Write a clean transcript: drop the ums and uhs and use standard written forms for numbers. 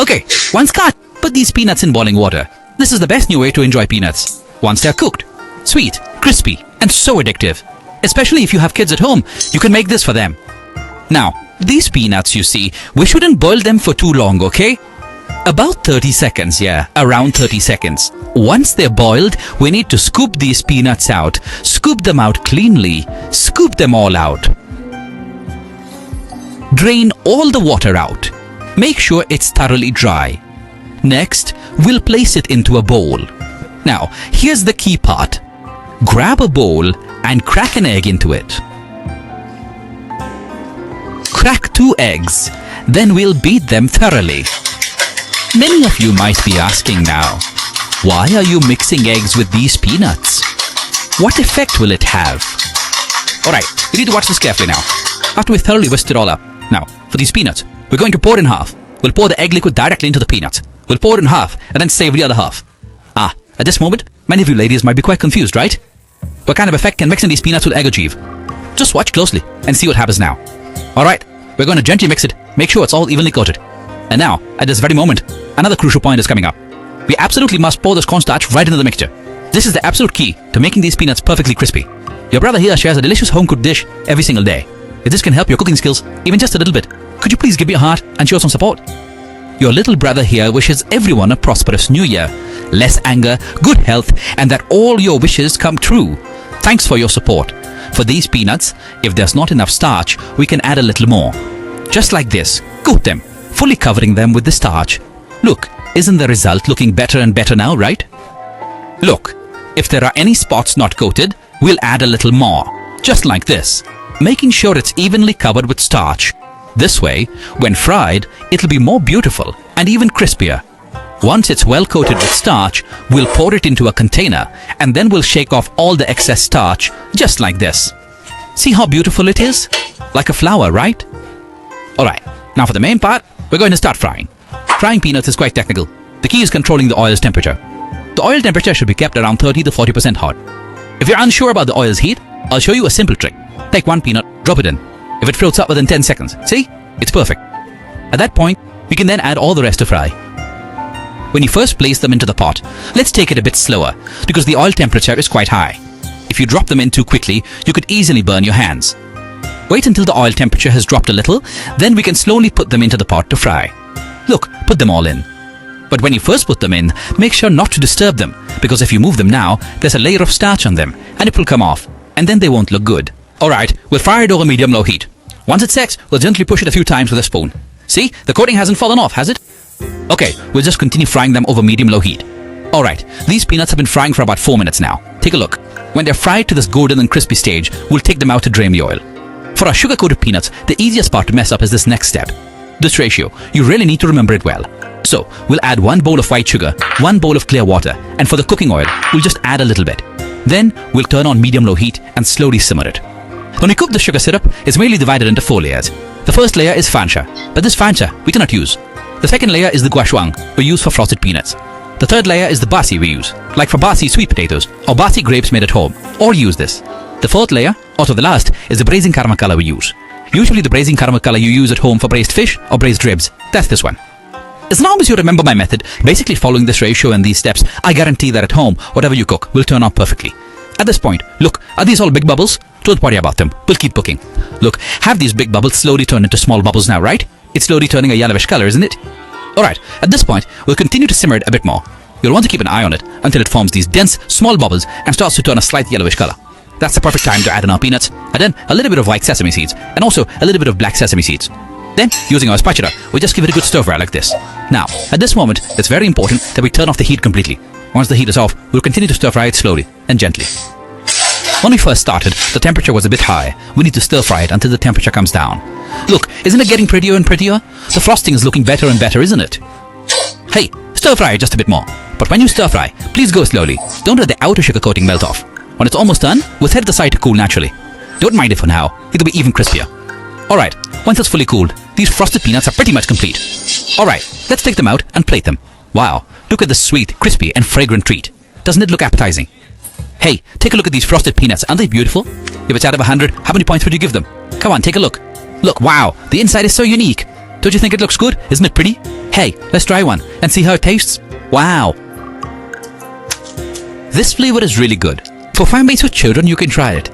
Okay, once cut, put these peanuts in boiling water. This is the best new way to enjoy peanuts. Once they're cooked, sweet, crispy, and so addictive. Especially if you have kids at home, you can make this for them. Now, these peanuts, you see, we shouldn't boil them for too long, okay? About 30 seconds, yeah, around 30 seconds. Once they're boiled, we need to scoop these peanuts out. Scoop them out cleanly. Scoop them all out. Drain all the water out. Make sure it's thoroughly dry. Next, we'll place it into a bowl. Now, here's the key part. Grab a bowl and crack an egg into it. Crack 2 eggs, then we'll beat them thoroughly. Many of you might be asking now, why are you mixing eggs with these peanuts? What effect will it have? Alright, you need to watch this carefully now. After we thoroughly whisked it all up, now, for these peanuts, we're going to pour it in half. We'll pour the egg liquid directly into the peanuts. We'll pour it in half and then save the other half. At this moment, many of you ladies might be quite confused, right? What kind of effect can mixing these peanuts with egg achieve? Just watch closely and see what happens now. Alright, we're going to gently mix it. Make sure it's all evenly coated. And now, at this very moment, another crucial point is coming up. We absolutely must pour this cornstarch right into the mixture. This is the absolute key to making these peanuts perfectly crispy. Your brother here shares a delicious home-cooked dish every single day. If this can help your cooking skills even just a little bit, could you please give me a heart and show some support? Your little brother here wishes everyone a prosperous new year, less anger, good health, and that all your wishes come true. Thanks for your support. For these peanuts, if there's not enough starch, we can add a little more. Just like this, coat them, fully covering them with the starch. Look, isn't the result looking better and better now, right? Look, if there are any spots not coated, we'll add a little more, just like this, making sure it's evenly covered with starch. This way, when fried, it'll be more beautiful and even crispier. Once it's well coated with starch, we'll pour it into a container and then we'll shake off all the excess starch, just like this. See how beautiful it is? Like a flower, right? Alright, now for the main part, we're going to start frying. Frying peanuts is quite technical. The key is controlling the oil's temperature. The oil temperature should be kept around 30 to 40% hot. If you're unsure about the oil's heat, I'll show you a simple trick. Take one peanut, drop it in. If it floats up within 10 seconds, see? It's perfect. At that point, we can then add all the rest to fry. When you first place them into the pot, let's take it a bit slower because the oil temperature is quite high. If you drop them in too quickly, you could easily burn your hands. Wait until the oil temperature has dropped a little, then we can slowly put them into the pot to fry. Look, put them all in. But when you first put them in, make sure not to disturb them because if you move them now, there's a layer of starch on them and it will come off and then they won't look good. Alright, we'll fry it over medium-low heat. Once it's set, we'll gently push it a few times with a spoon. See, the coating hasn't fallen off, has it? Okay, we'll just continue frying them over medium-low heat. Alright, these peanuts have been frying for about 4 minutes now. Take a look. When they're fried to this golden and crispy stage, we'll take them out to drain the oil. For our sugar-coated peanuts, the easiest part to mess up is this next step. This ratio, you really need to remember it well. So, we'll add 1 bowl of white sugar, 1 bowl of clear water, and for the cooking oil, we'll just add a little bit. Then, we'll turn on medium-low heat and slowly simmer it. When we cook the sugar syrup, it's mainly divided into 4 layers. The first layer is fansha, but this fansha we cannot use. The second layer is the guashuang we use for frosted peanuts. The third layer is the basi we use, like for basi sweet potatoes or basi grapes made at home. All use this. The fourth layer, or to the last, is the braising karamakala we use. Usually the braising karamakala you use at home for braised fish or braised ribs, that's this one. As long as you remember my method, basically following this ratio and these steps, I guarantee that at home, whatever you cook will turn out perfectly. At this point, look, are these all big bubbles? Don't worry about them, we'll keep cooking. Look, have these big bubbles slowly turn into small bubbles now, right? It's slowly turning a yellowish color, isn't it? Alright, at this point, we'll continue to simmer it a bit more. You'll want to keep an eye on it until it forms these dense, small bubbles and starts to turn a slight yellowish color. That's the perfect time to add in our peanuts, and then a little bit of white sesame seeds, and also a little bit of black sesame seeds. Then, using our spatula, we'll just give it a good stir fry like this. Now, at this moment, it's very important that we turn off the heat completely. Once the heat is off, we'll continue to stir fry it slowly and gently. When we first started, the temperature was a bit high. We need to stir fry it until the temperature comes down. Look, isn't it getting prettier and prettier? The frosting is looking better and better, isn't it? Hey, stir fry it just a bit more. But when you stir fry, please go slowly. Don't let the outer sugar coating melt off. When it's almost done, we'll set it aside to cool naturally. Don't mind it for now, it'll be even crispier. Alright, once it's fully cooled, these frosted peanuts are pretty much complete. Alright, let's take them out and plate them. Wow, look at this sweet, crispy and fragrant treat. Doesn't it look appetizing? Hey, take a look at these frosted peanuts, aren't they beautiful? If it's out of 100, how many points would you give them? Come on, take a look. Look, wow, the inside is so unique. Don't you think it looks good? Isn't it pretty? Hey, let's try one and see how it tastes. Wow! This flavor is really good. For families with children, you can try it.